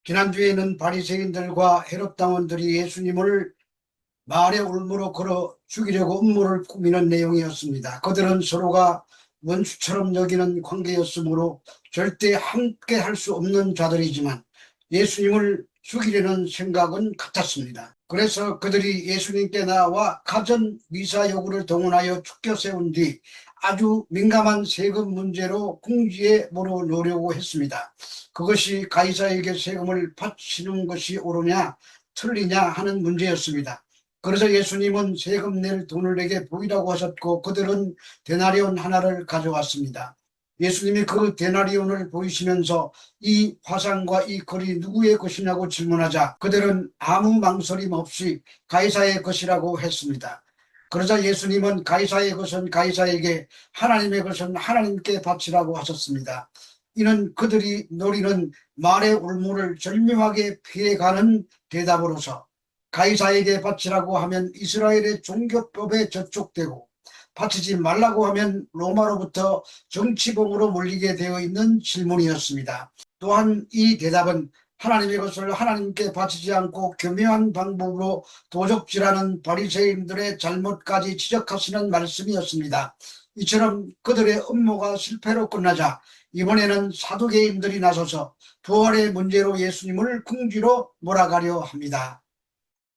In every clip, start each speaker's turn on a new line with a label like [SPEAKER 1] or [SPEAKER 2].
[SPEAKER 1] 지난주에는 바리새인들과 헤롯 당원들이 예수님을 말의 올무로 걸어 죽이려고 음모를 꾸미는 내용이었습니다. 그들은 서로가 원수처럼 여기는 관계였으므로 절대 함께 할 수 없는 자들이지만 예수님을 죽이려는 생각은 같았습니다. 그래서 그들이 예수님께 나와 가전 미사 요구를 동원하여 축켜 세운 뒤 아주 민감한 세금 문제로 궁지에 몰아넣으려고 했습니다. 그것이 가이사에게 세금을 바치는 것이 옳으냐 틀리냐 하는 문제였습니다. 그래서 예수님은 세금 낼 돈을 내게 보이라고 하셨고 그들은 데나리온 하나를 가져왔습니다. 예수님이 그 데나리온을 보이시면서 이 화상과 이 글이 누구의 것이냐고 질문하자 그들은 아무 망설임 없이 가이사의 것이라고 했습니다. 그러자 예수님은 가이사의 것은 가이사에게, 하나님의 것은 하나님께 바치라고 하셨습니다. 이는 그들이 노리는 말의 올무를 절묘하게 피해가는 대답으로서 가이사에게 바치라고 하면 이스라엘의 종교법에 저촉되고 바치지 말라고 하면 로마로부터 정치범으로 몰리게 되어 있는 질문이었습니다. 또한 이 대답은 하나님의 것을 하나님께 바치지 않고 교묘한 방법으로 도적질하는 바리새인들의 잘못까지 지적하시는 말씀이었습니다. 이처럼 그들의 음모가 실패로 끝나자 이번에는 사두개인들이 나서서 부활의 문제로 예수님을 궁지로 몰아가려 합니다.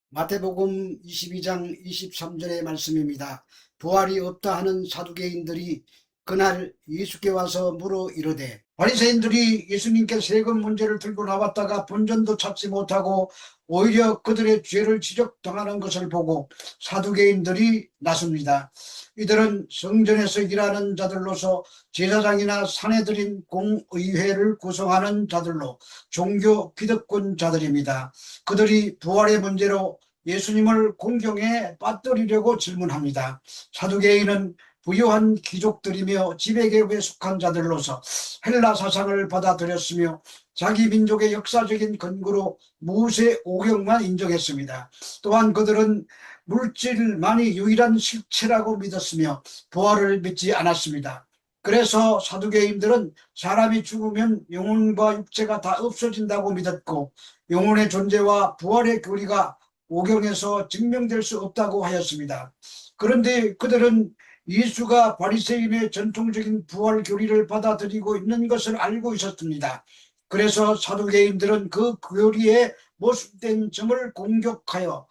[SPEAKER 1] 마태복음 22장 23절의 말씀입니다. 부활이 없다 하는 사두개인들이 그날 예수께 와서 물어 이르되, 바리새인들이 예수님께 세금 문제를 들고 나왔다가 본전도 찾지 못하고 오히려 그들의 죄를 지적당하는 것을 보고 사두개인들이 나섭니다. 이들은 성전에서 일하는 자들로서 제사장이나 사내들인 공의회를 구성하는 자들로 종교 기득권 자들입니다. 그들이 부활의 문제로 예수님을 공경에 빠뜨리려고 질문합니다. 사두개인은 부유한 귀족들이며 지배계급에 속한 자들로서 헬라 사상을 받아들였으며 자기 민족의 역사적인 근거로 모세 오경만 인정했습니다. 또한 그들은 물질만이 유일한 실체라고 믿었으며 부활을 믿지 않았습니다. 그래서 사두개인들은 사람이 죽으면 영혼과 육체가 다 없어진다고 믿었고 영혼의 존재와 부활의 교리가 오경에서 증명될 수 없다고 하였습니다. 그런데 그들은 예수가 바리새인의 전통적인 부활 교리를 받아들이고 있는 것을 알고 있었습니다. 그래서 사두개인들은 그 교리에 모순된 점을 공격하여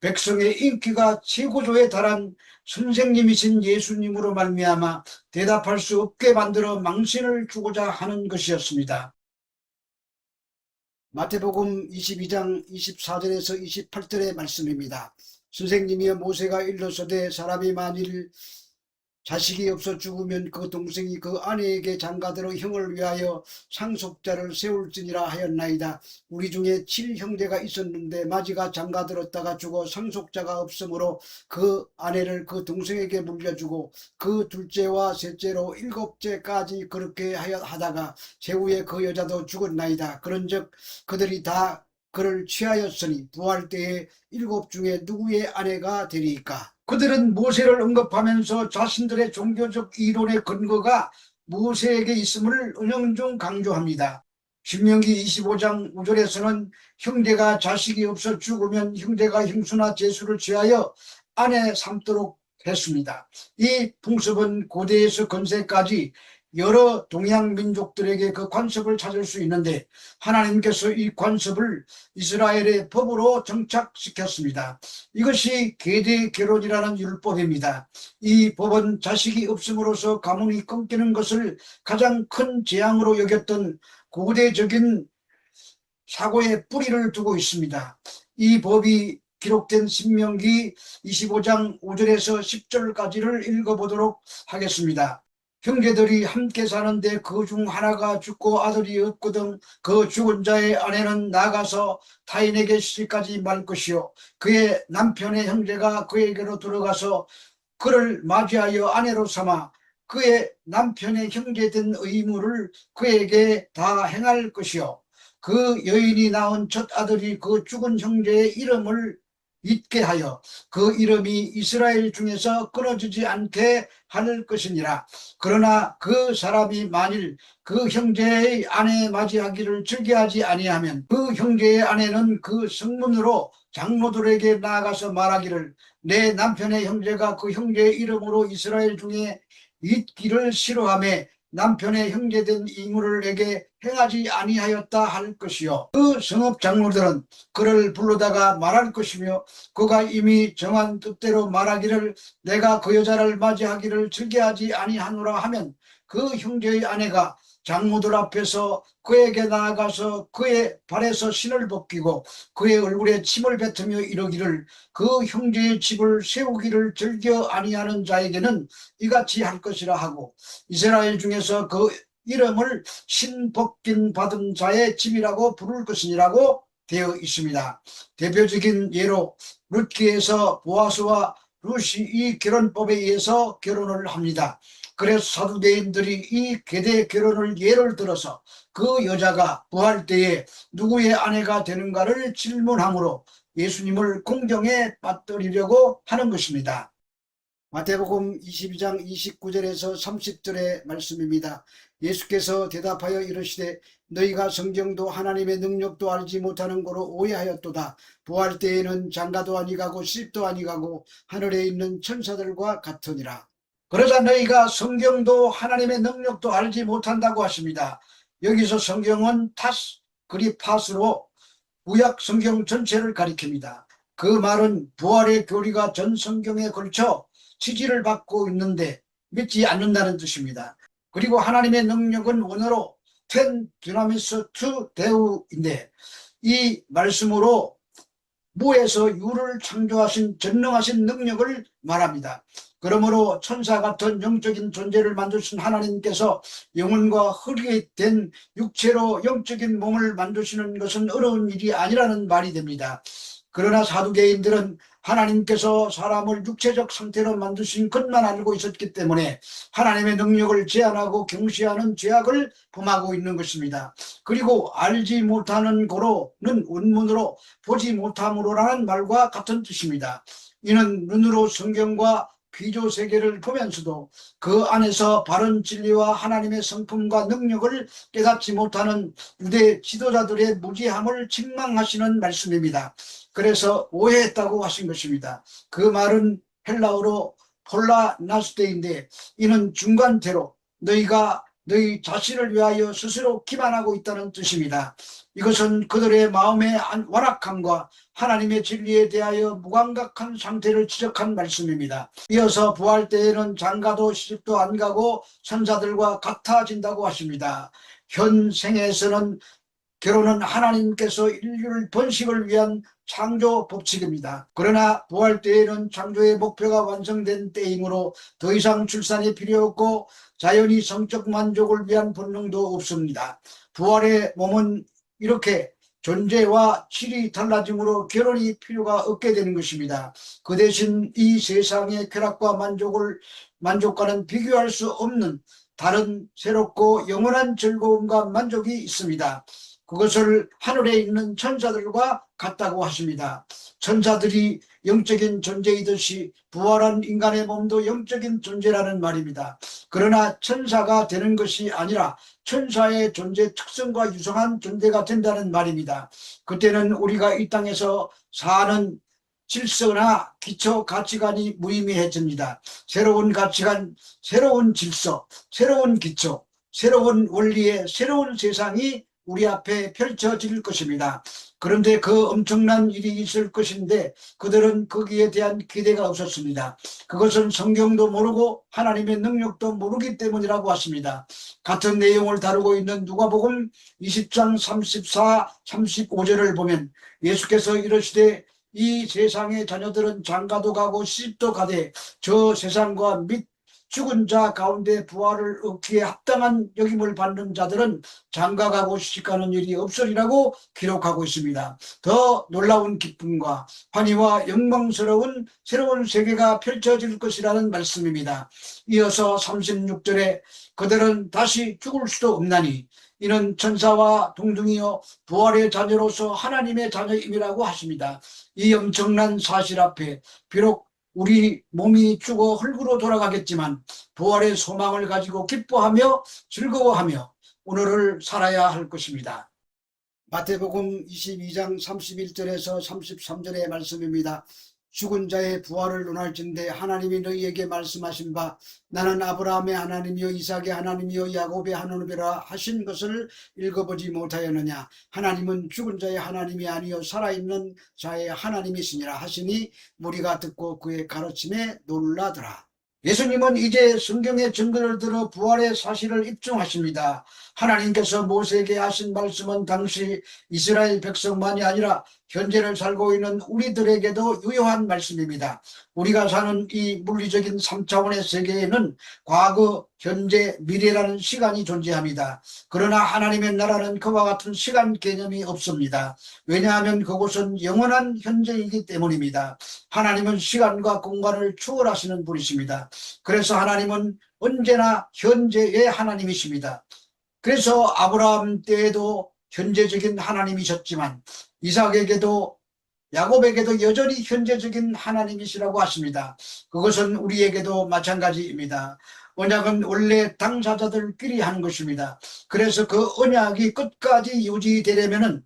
[SPEAKER 1] 백성의 인기가 최고조에 달한 선생님이신 예수님으로 말미암아 대답할 수 없게 만들어 망신을 주고자 하는 것이었습니다. 마태복음 22장 24절에서 28절의 말씀입니다. 선생님이여, 모세가 일러서되 사람이 만일 자식이 없어 죽으면 그 동생이 그 아내에게 장가들어 형을 위하여 상속자를 세울지니라 하였나이다. 우리 중에 7형제가 있었는데 마지가 장가들었다가 죽어 상속자가 없으므로 그 아내를 그 동생에게 물려주고 그 둘째와 셋째로 7째까지 그렇게 하다가 제후에 그 여자도 죽었나이다. 그런즉 그들이 다 그를 취하였으니 부활 때에 7 중에 누구의 아내가 되리이까? 그들은 모세를 언급하면서 자신들의 종교적 이론의 근거가 모세에게 있음을 은연중 강조합니다. 신명기 25장 5절에서는 형제가 자식이 없어 죽으면 형제가 형수나 제수를 취하여 아내 삼도록 했습니다. 이 풍습은 고대에서 근세까지 여러 동양 민족들에게 그 관습을 찾을 수 있는데 하나님께서 이 관습을 이스라엘의 법으로 정착시켰습니다. 이것이 계대 결혼이라는 율법입니다. 이 법은 자식이 없음으로써 가문이 끊기는 것을 가장 큰 재앙으로 여겼던 고대적인 사고의 뿌리를 두고 있습니다. 이 법이 기록된 신명기 25장 5절에서 10절까지를 읽어보도록 하겠습니다. 형제들이 함께 사는데 그 중 하나가 죽고 아들이 없거든 그 죽은 자의 아내는 나가서 타인에게 시집가지 말 것이요 그의 남편의 형제가 그에게로 들어가서 그를 맞이하여 아내로 삼아 그의 남편의 형제된 의무를 그에게 다 행할 것이요 그 여인이 낳은 첫 아들이 그 죽은 형제의 이름을 있게 하여 그 이름이 이스라엘 중에서 끊어지지 않게 할 것이니라. 그러나 그 사람이 만일 그 형제의 아내 맞이하기를 즐겨하지 아니하면 그 형제의 아내는 그 성문으로 장로들에게 나아가서 말하기를 내 남편의 형제가 그 형제의 이름으로 이스라엘 중에 있기를 싫어하며 남편의 형제된 이물을 내게 행하지 아니하였다 할 것이요 그 성읍 장로들은 그를 불러다가 말할 것이며 그가 이미 정한 뜻대로 말하기를 내가 그 여자를 맞이하기를 즐겨하지 아니하노라 하면 그 형제의 아내가 장로들 앞에서 그에게 나아가서 그의 발에서 신을 벗기고 그의 얼굴에 침을 뱉으며 이르기를 그 형제의 집을 세우기를 즐겨 아니하는 자에게는 이같이 할 것이라 하고 이스라엘 중에서 그 이름을 신벗긴 받은 자의 집이라고 부를 것이니라고 되어 있습니다. 대표적인 예로 룻기에서 보아스와 룻이 이 결혼법에 의해서 결혼을 합니다. 그래서 사두개인들이 이 계대 결혼을 예를 들어서 그 여자가 부활 때에 누구의 아내가 되는가를 질문하므로 예수님을 공경에 빠뜨리려고 하는 것입니다. 마태복음 22장 29절에서 30절의 말씀입니다. 예수께서 대답하여 이르시되 너희가 성경도 하나님의 능력도 알지 못하는 거로 오해하였도다. 부활 때에는 장가도 아니가고 시집도 아니가고 하늘에 있는 천사들과 같으니라. 그러자 너희가 성경도 하나님의 능력도 알지 못한다고 하십니다. 여기서 성경은 타스, 그리파스로 구약 성경 전체를 가리킵니다. 그 말은 부활의 교리가 전 성경에 걸쳐 지지를 받고 있는데 믿지 않는다는 뜻입니다. 그리고 하나님의 능력은 원어로 텐 dynamis to deu인데 이 말씀으로 무에서 유를 창조하신 전능하신 능력을 말합니다. 그러므로 천사 같은 영적인 존재를 만드신 하나님께서 영혼과 흙이 된 육체로 영적인 몸을 만드시는 것은 어려운 일이 아니라는 말이 됩니다. 그러나 사두개인들은 하나님께서 사람을 육체적 상태로 만드신 것만 알고 있었기 때문에 하나님의 능력을 제한하고 경시하는 죄악을 범하고 있는 것입니다. 그리고 알지 못하는 거로는 원문으로 보지 못함으로라는 말과 같은 뜻입니다. 이는 눈으로 성경과 귀조 세계를 보면서도 그 안에서 바른 진리와 하나님의 성품과 능력을 깨닫지 못하는 유대 지도자들의 무지함을 책망하시는 말씀입니다. 그래서 오해했다고 하신 것입니다. 그 말은 헬라어로 폴라나스데인데 이는 중간태로 너희가 너희 자신을 위하여 스스로 기만하고 있다는 뜻입니다. 이것은 그들의 마음의 완악함과 하나님의 진리에 대하여 무감각한 상태를 지적한 말씀입니다. 이어서 부활 때에는 장가도 시집도 안 가고 천사들과 같아진다고 하십니다. 현 생에서는 결혼은 하나님께서 인류를 번식을 위한 창조 법칙입니다. 그러나 부활 때에는 창조의 목표가 완성된 때이므로 더 이상 출산이 필요 없고 자연히 성적 만족을 위한 본능도 없습니다. 부활의 몸은 이렇게 존재와 질이 달라짐으로 결혼이 필요가 없게 되는 것입니다. 그 대신 이 세상의 쾌락과 만족과는 비교할 수 없는 다른 새롭고 영원한 즐거움과 만족이 있습니다. 그것을 하늘에 있는 천사들과 같다고 하십니다. 천사들이 영적인 존재이듯이 부활한 인간의 몸도 영적인 존재라는 말입니다. 그러나 천사가 되는 것이 아니라 천사의 존재 특성과 유성한 존재가 된다는 말입니다. 그때는 우리가 이 땅에서 사는 질서나 기초 가치관이 무의미해집니다. 새로운 가치관, 새로운 질서, 새로운 기초, 새로운 원리의 새로운 세상이 우리 앞에 펼쳐질 것입니다. 그런데 그 엄청난 일이 있을 것인데 그들은 거기에 대한 기대가 없었습니다. 그것은 성경도 모르고 하나님의 능력도 모르기 때문이라고 하십니다. 같은 내용을 다루고 있는 누가복음 20장 34, 35절을 보면 예수께서 이르시되 이 세상의 자녀들은 장가도 가고 시집도 가되 저 세상과 및 죽은 자 가운데 부활을 얻기에 합당한 역임을 받는 자들은 장가가고 시집가는 일이 없으리라고 기록하고 있습니다. 더 놀라운 기쁨과 환희와 영광스러운 새로운 세계가 펼쳐질 것이라는 말씀입니다. 이어서 36절에 그들은 다시 죽을 수도 없나니 이는 천사와 동등이요 부활의 자녀로서 하나님의 자녀임이라고 하십니다. 이 엄청난 사실 앞에 비록 우리 몸이 죽어 흙으로 돌아가겠지만 부활의 소망을 가지고 기뻐하며 즐거워하며 오늘을 살아야 할 것입니다. 마태복음 22장 31절에서 33절의 말씀입니다. 죽은 자의 부활을 논할진대 하나님이 너희에게 말씀하신 바 나는 아브라함의 하나님이요 이삭의 하나님이요 야곱의 하나님이라 하신 것을 읽어보지 못하였느냐. 하나님은 죽은 자의 하나님이 아니요 살아있는 자의 하나님이시니라 하시니 무리가 듣고 그의 가르침에 놀라더라. 예수님은 이제 성경의 증거를 들어 부활의 사실을 입증하십니다. 하나님께서 모세에게 하신 말씀은 당시 이스라엘 백성만이 아니라 현재를 살고 있는 우리들에게도 유효한 말씀입니다. 우리가 사는 이 물리적인 3차원의 세계에는 과거, 현재, 미래라는 시간이 존재합니다. 그러나 하나님의 나라는 그와 같은 시간 개념이 없습니다. 왜냐하면 그곳은 영원한 현재이기 때문입니다. 하나님은 시간과 공간을 초월하시는 분이십니다. 그래서 하나님은 언제나 현재의 하나님이십니다. 그래서 아브라함 때에도 현재적인 하나님이셨지만 이삭에게도 야곱에게도 여전히 현재적인 하나님이시라고 하십니다. 그것은 우리에게도 마찬가지입니다. 언약은 원래 당사자들끼리 하는 것입니다. 그래서 그 언약이 끝까지 유지되려면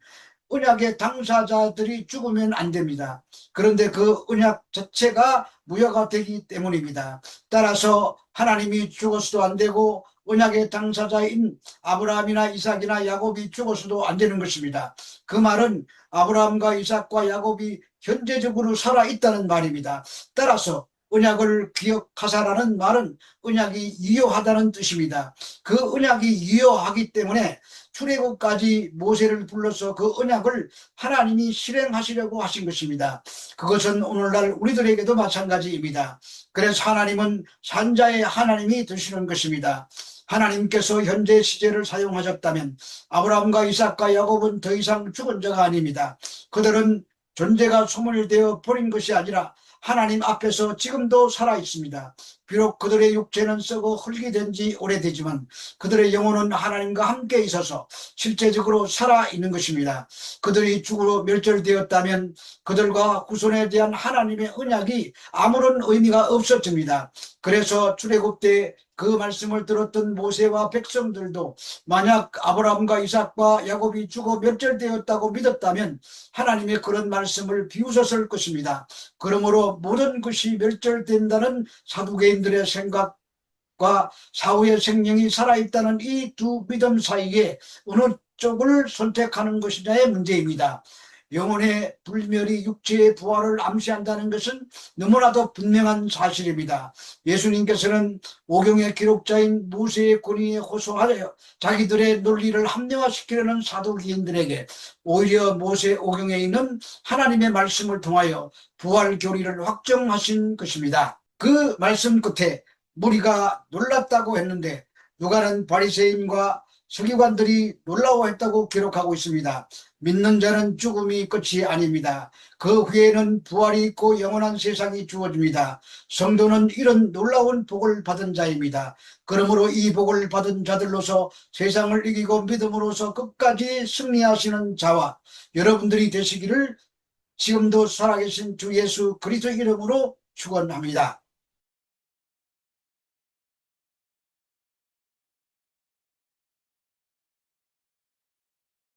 [SPEAKER 1] 언약의 당사자들이 죽으면 안 됩니다. 그런데 그 언약 자체가 무효가 되기 때문입니다. 따라서 하나님이 죽어서도 안 되고 언약의 당사자인 아브라함이나 이삭이나 야곱이 죽어서도 안 되는 것입니다. 그 말은 아브라함과 이삭과 야곱이 현재적으로 살아있다는 말입니다. 따라서 언약을 기억하사라는 말은 언약이 유효하다는 뜻입니다. 그 언약이 유효하기 때문에 출애굽까지 모세를 불러서 그 언약을 하나님이 실행하시려고 하신 것입니다. 그것은 오늘날 우리들에게도 마찬가지입니다. 그래서 하나님은 산자의 하나님이 되시는 것입니다. 하나님께서 현재 시제를 사용하셨다면 아브라함과 이삭과 야곱은 더 이상 죽은 자가 아닙니다. 그들은 존재가 소멸되어 버린 것이 아니라 하나님 앞에서 지금도 살아있습니다. 비록 그들의 육체는 썩어 흙이 된 지 오래되지만 그들의 영혼은 하나님과 함께 있어서 실제적으로 살아있는 것입니다. 그들이 죽으로 멸절되었다면 그들과 후손에 대한 하나님의 언약이 아무런 의미가 없어집니다. 그래서 출애굽 때 그 말씀을 들었던 모세와 백성들도 만약 아브라함과 이삭과 야곱이 죽어 멸절되었다고 믿었다면 하나님의 그런 말씀을 비웃었을 것입니다. 그러므로 모든 것이 멸절된다는 사두개인들의 생각과 사후의 생명이 살아있다는 이 두 믿음 사이에 어느 쪽을 선택하는 것이냐의 문제입니다. 영혼의 불멸이 육체의 부활을 암시한다는 것은 너무나도 분명한 사실입니다. 예수님께서는 오경의 기록자인 모세의 권위에 호소하여 자기들의 논리를 합리화시키려는 사두개인들에게 오히려 모세 오경에 있는 하나님의 말씀을 통하여 부활 교리를 확정하신 것입니다. 그 말씀 끝에 무리가 놀랐다고 했는데 누가는 바리새인과 서기관들이 놀라워했다고 기록하고 있습니다. 믿는 자는 죽음이 끝이 아닙니다. 그 후에는 부활이 있고 영원한 세상이 주어집니다. 성도는 이런 놀라운 복을 받은 자입니다. 그러므로 이 복을 받은 자들로서 세상을 이기고 믿음으로써 끝까지 승리하시는 자와 여러분들이 되시기를 지금도 살아계신 주 예수 그리스도 이름으로 축원합니다.